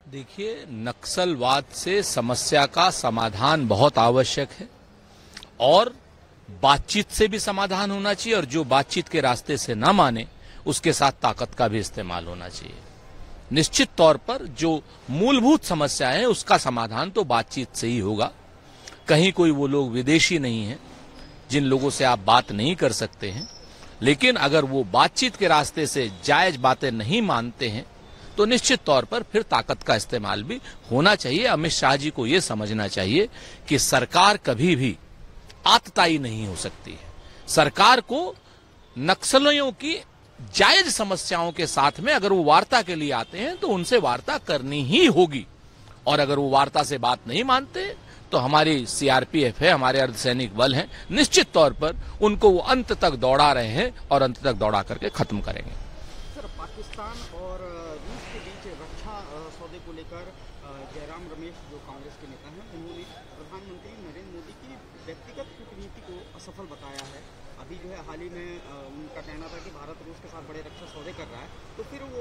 देखिए, नक्सलवाद से समस्या का समाधान बहुत आवश्यक है और बातचीत से भी समाधान होना चाहिए, और जो बातचीत के रास्ते से ना माने उसके साथ ताकत का भी इस्तेमाल होना चाहिए। निश्चित तौर पर जो मूलभूत समस्या है उसका समाधान तो बातचीत से ही होगा। कहीं कोई वो लोग विदेशी नहीं है जिन लोगों से आप बात नहीं कर सकते हैं, लेकिन अगर वो बातचीत के रास्ते से जायज बातें नहीं मानते हैं तो निश्चित तौर पर फिर ताकत का इस्तेमाल भी होना चाहिए। अमित शाह जी को यह समझना चाहिए कि सरकार कभी भी आतताई नहीं हो सकती है। सरकार को नक्सलियों की जायज समस्याओं के साथ में अगर वो वार्ता के लिए आते हैं तो उनसे वार्ता करनी ही होगी, और अगर वो वार्ता से बात नहीं मानते तो हमारी सीआरपीएफ है, हमारे अर्धसैनिक बल हैं, निश्चित तौर पर उनको वो अंत तक दौड़ा रहे हैं और अंत तक दौड़ा करके खत्म करेंगे। सर, पाकिस्तान और रूस के बीच रक्षा सौदे को लेकर जयराम रमेश जो कांग्रेस के नेता हैं, उन्होंने प्रधानमंत्री नरेंद्र मोदी की व्यक्तिगत कूटनीति को असफल बताया है। अभी जो है हाल ही में उनका कहना था कि भारत रूस के साथ बड़े रक्षा सौदे कर रहा है, तो फिर वो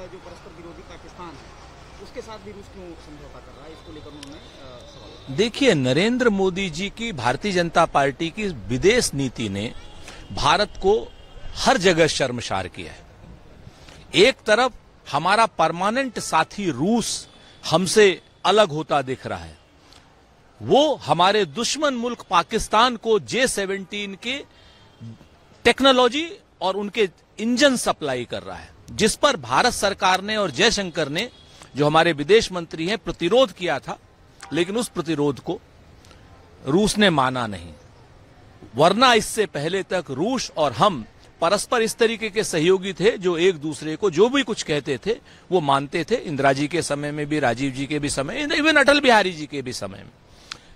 जो परस्पर विरोधी पाकिस्तान है उसके साथ भी रूस क्यों समझौता कर रहा है, इसको लेकर उन्होंने सवाल। देखिए, नरेंद्र मोदी जी की भारतीय जनता पार्टी की विदेश नीति ने भारत को हर जगह शर्मसार किया है। एक तरफ हमारा परमानेंट साथी रूस हमसे अलग होता दिख रहा है, वो हमारे दुश्मन मुल्क पाकिस्तान को J-17 के टेक्नोलॉजी और उनके इंजन सप्लाई कर रहा है, जिस पर भारत सरकार ने और जयशंकर ने, जो हमारे विदेश मंत्री हैं, प्रतिरोध किया था, लेकिन उस प्रतिरोध को रूस ने माना नहीं। वरना इससे पहले तक रूस और हम परस्पर इस तरीके के सहयोगी थे जो एक दूसरे को जो भी कुछ कहते थे वो मानते थे। इंदिरा जी के समय में भी, राजीव जी के भी समय, इवन अटल बिहारी जी के भी समय में।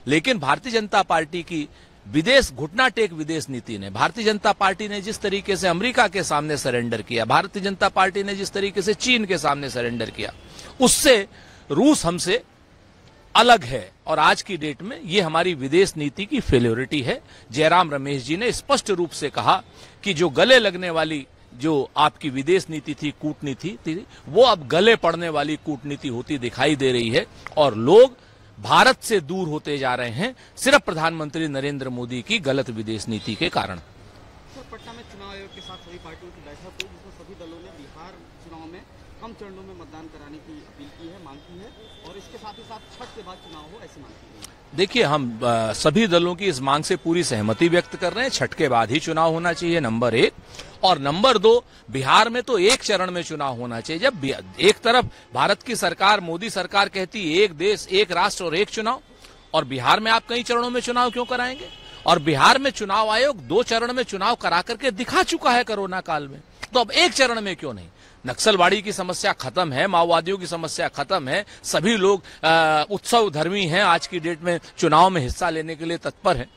लेकिन भारतीय जनता पार्टी की विदेश घुटना टेक विदेश नीति ने, भारतीय जनता पार्टी ने जिस तरीके से अमेरिका के सामने सरेंडर किया, भारतीय जनता पार्टी ने जिस तरीके से चीन के सामने सरेंडर किया, उससे रूस हमसे अलग है। और आज की डेट में ये हमारी विदेश नीति की फेल्योरिटी है। जयराम रमेश जी ने स्पष्ट रूप से कहा कि जो गले लगने वाली जो आपकी विदेश नीति थी, कूटनीति थी, वो अब गले पड़ने वाली कूटनीति होती दिखाई दे रही है, और लोग भारत से दूर होते जा रहे हैं सिर्फ प्रधानमंत्री नरेंद्र मोदी की गलत विदेश नीति के कारण। सर, पटना में चुनाव आयोग के साथ सभी पार्टियों की बैठक हुई, जिसमें सभी दलों ने बिहार चुनाव में कम चरणों में मतदान कराने की अपील की है, मांग की है, और इसके साथ ही साथ छठ के बाद चुनाव हो, ऐसी मांग की है। देखिए, हम सभी दलों की इस मांग से पूरी सहमति व्यक्त कर रहे हैं। छठ के बाद ही चुनाव होना चाहिए, नंबर 1। और नंबर 2, बिहार में तो एक चरण में चुनाव होना चाहिए। जब एक तरफ भारत की सरकार, मोदी सरकार कहती है एक देश, एक राष्ट्र और एक चुनाव, और बिहार में आप कई चरणों में चुनाव क्यों कराएंगे? और बिहार में चुनाव आयोग 2 चरण में चुनाव करा करके दिखा चुका है कोरोना काल में, तो अब एक चरण में क्यों नहीं? नक्सलवाड़ी की समस्या खत्म है, माओवादियों की समस्या खत्म है, सभी लोग उत्सव धर्मी हैं, आज की डेट में चुनाव में हिस्सा लेने के लिए तत्पर हैं।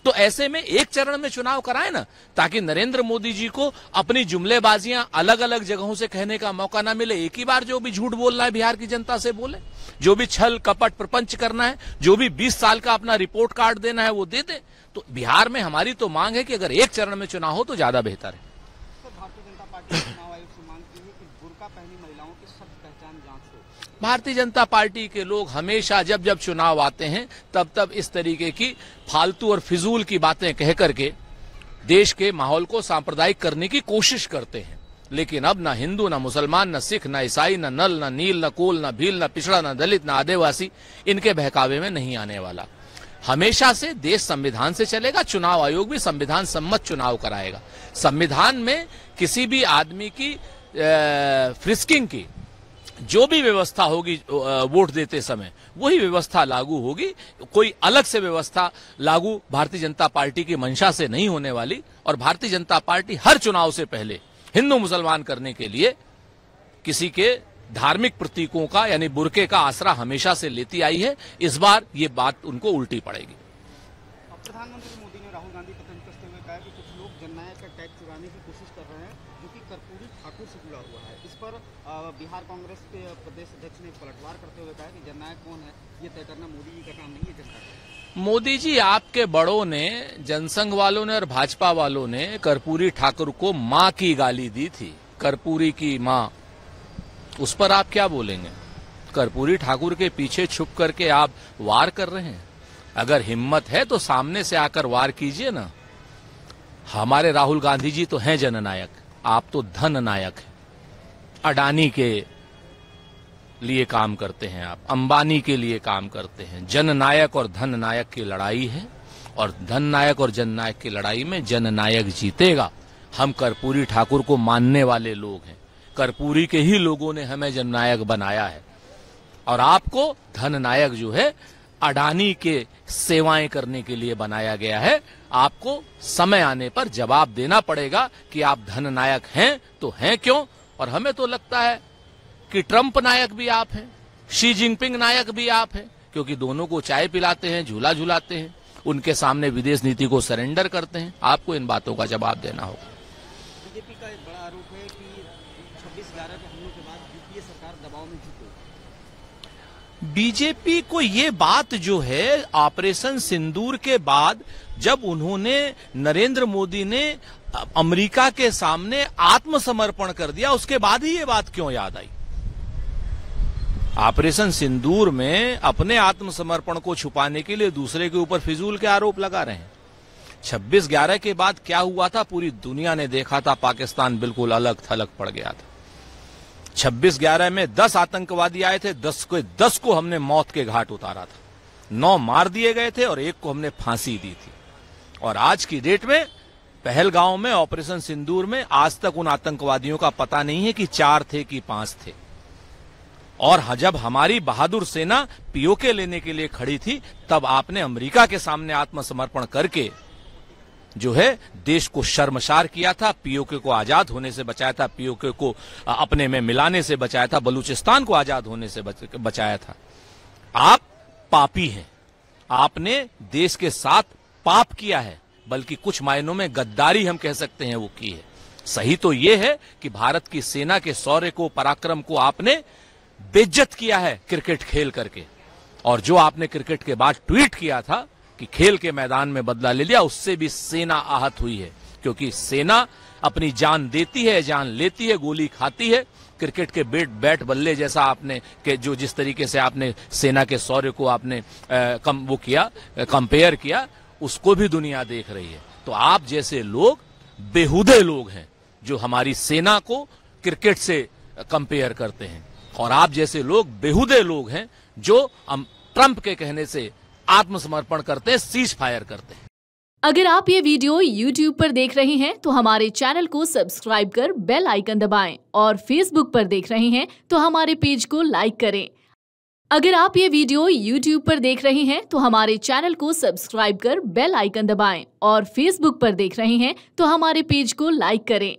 तो ऐसे में एक चरण में चुनाव कराए ना, ताकि नरेंद्र मोदी जी को अपनी जुमलेबाजियां अलग अलग जगहों से कहने का मौका ना मिले। एक ही बार जो भी झूठ बोलना है बिहार की जनता से बोले, जो भी छल कपट प्रपंच करना है, जो भी 20 साल का अपना रिपोर्ट कार्ड देना है वो दे दे। तो बिहार में हमारी तो मांग है कि अगर एक चरण में चुनाव हो तो ज्यादा बेहतर है। भारतीय जनता पार्टी ने चुनाव आयोग से मांग की है कि बुर्का पहनी महिलाओं की सख्त पहचान जांच हो। भारतीय जनता पार्टी के लोग हमेशा जब जब चुनाव आते हैं तब तब इस तरीके की फालतू और फिजूल की बातें कह करके देश के माहौल को सांप्रदायिक करने की कोशिश करते हैं। लेकिन अब ना हिंदू, ना मुसलमान, ना सिख, ना ईसाई, ना नल, ना नील, ना कोल, ना भील, ना पिछड़ा, ना दलित, ना आदिवासी इनके बहकावे में नहीं आने वाला। हमेशा से देश संविधान से चलेगा, चुनाव आयोग भी संविधान सम्मत चुनाव कराएगा। संविधान में किसी भी आदमी की फ्रिस्किंग की जो भी व्यवस्था होगी वोट देते समय, वही व्यवस्था लागू होगी। कोई अलग से व्यवस्था लागू भारतीय जनता पार्टी की मंशा से नहीं होने वाली। और भारतीय जनता पार्टी हर चुनाव से पहले हिंदू मुसलमान करने के लिए किसी के धार्मिक प्रतीकों का यानी बुर्के का आसरा हमेशा से लेती आई है। इस बार ये बात उनको उल्टी पड़ेगी। प्रधानमंत्री मोदी ने राहुल गांधी पर तंज कसते हुए कहा कि कुछ लोग जननायक का टैग चुराने की कोशिश कर रहे हैं, जो कि कर्पूरी ठाकुर से जुड़ा हुआ है। इस पर बिहार कांग्रेस के प्रदेश अध्यक्ष ने पलटवार करते हुए कहा कि जननायक कौन है ये तय करना मोदी जी का काम नहीं है, जनता का। मोदी जी, आपके बड़ों ने, जनसंघ वालों ने और भाजपा वालों ने कर्पूरी ठाकुर को मां की गाली दी थी, कर्पूरी की मां। उस पर आप क्या बोलेंगे? कर्पूरी ठाकुर के पीछे छुप करके आप वार कर रहे हैं? अगर हिम्मत है तो सामने से आकर वार कीजिए ना। हमारे राहुल गांधी जी तो हैं जननायक, आप तो धन नायक हैं। अडानी के लिए काम करते हैं आप, अंबानी के लिए काम करते हैं। जननायक और धन नायक की लड़ाई है, और धन नायक और जननायक की लड़ाई में जननायक जीतेगा। हम कर्पूरी ठाकुर को मानने वाले लोग हैं, कर्पूरी के ही लोगों ने हमें जननायक बनाया है, और आपको धन नायक जो है अडानी के सेवाएं करने के लिए बनाया गया है। आपको समय आने पर जवाब देना पड़ेगा कि आप धन नायक हैं तो हैं क्यों। और हमें तो लगता है कि ट्रंप नायक भी आप हैं, शी जिनपिंग नायक भी आप हैं, क्योंकि दोनों को चाय पिलाते हैं, झूला झुलाते हैं, उनके सामने विदेश नीति को सरेंडर करते हैं। आपको इन बातों का जवाब देना होगा। बीजेपी का एक बड़ा आरोप है कि 26/11 के हमलों के बाद यूपीए सरकार दबाव में झुकी। बीजेपी को ये बात जो है ऑपरेशन सिंदूर के बाद, जब उन्होंने नरेंद्र मोदी ने अमेरिका के सामने आत्मसमर्पण कर दिया, उसके बाद ही ये बात क्यों याद आई? ऑपरेशन सिंदूर में अपने आत्मसमर्पण को छुपाने के लिए दूसरे के ऊपर फिजूल के आरोप लगा रहे हैं। 26/11 के बाद क्या हुआ था पूरी दुनिया ने देखा था। पाकिस्तान बिल्कुल अलग थलग पड़ गया था। 26/11 में 10 आतंकवादी आए थे, 10 को हमने मौत के घाट उतारा था, 9 मार दिए गए थे और 1 को हमने फांसी दी थी। और आज की डेट में पहलगांव में ऑपरेशन सिंदूर में आज तक उन आतंकवादियों का पता नहीं है कि 4 थे कि 5 थे। और जब हमारी बहादुर सेना पीओके लेने के लिए खड़ी थी, तब आपने अमेरिका के सामने आत्मसमर्पण करके जो है देश को शर्मसार किया था, पीओके को आजाद होने से बचाया था, पीओके को अपने में मिलाने से बचाया था, बलूचिस्तान को आजाद होने से बचाया था। आप पापी हैं, आपने देश के साथ पाप किया है, बल्कि कुछ मायनों में गद्दारी हम कह सकते हैं वो की है। सही तो यह है कि भारत की सेना के शौर्य को, पराक्रम को आपने बेइज्जत किया है क्रिकेट खेल करके। और जो आपने क्रिकेट के बाद ट्वीट किया था कि खेल के मैदान में बदला ले लिया, उससे भी सेना आहत हुई है, क्योंकि सेना अपनी जान देती है, जान लेती है, गोली खाती है। क्रिकेट के बैट बल्ले जैसा आपने के जो जिस तरीके से आपने सेना के शौर्य को आपने कंपेयर किया, उसको भी दुनिया देख रही है। तो आप जैसे लोग बेहुदे लोग हैं जो हमारी सेना को क्रिकेट से कंपेयर करते हैं, और आप जैसे लोग बेहुदे लोग हैं जो ट्रंप के कहने से आत्मसमर्पण करते हैं, सीज फायर करते हैं। अगर आप ये वीडियो YouTube पर देख रहे हैं तो हमारे चैनल को सब्सक्राइब कर बेल आइकन दबाएं, और Facebook पर देख रहे हैं तो हमारे पेज को लाइक करें। अगर आप ये वीडियो YouTube पर देख रहे हैं तो हमारे चैनल को सब्सक्राइब कर बेल आइकन दबाएं, और Facebook पर देख रहे हैं तो हमारे पेज को लाइक करें।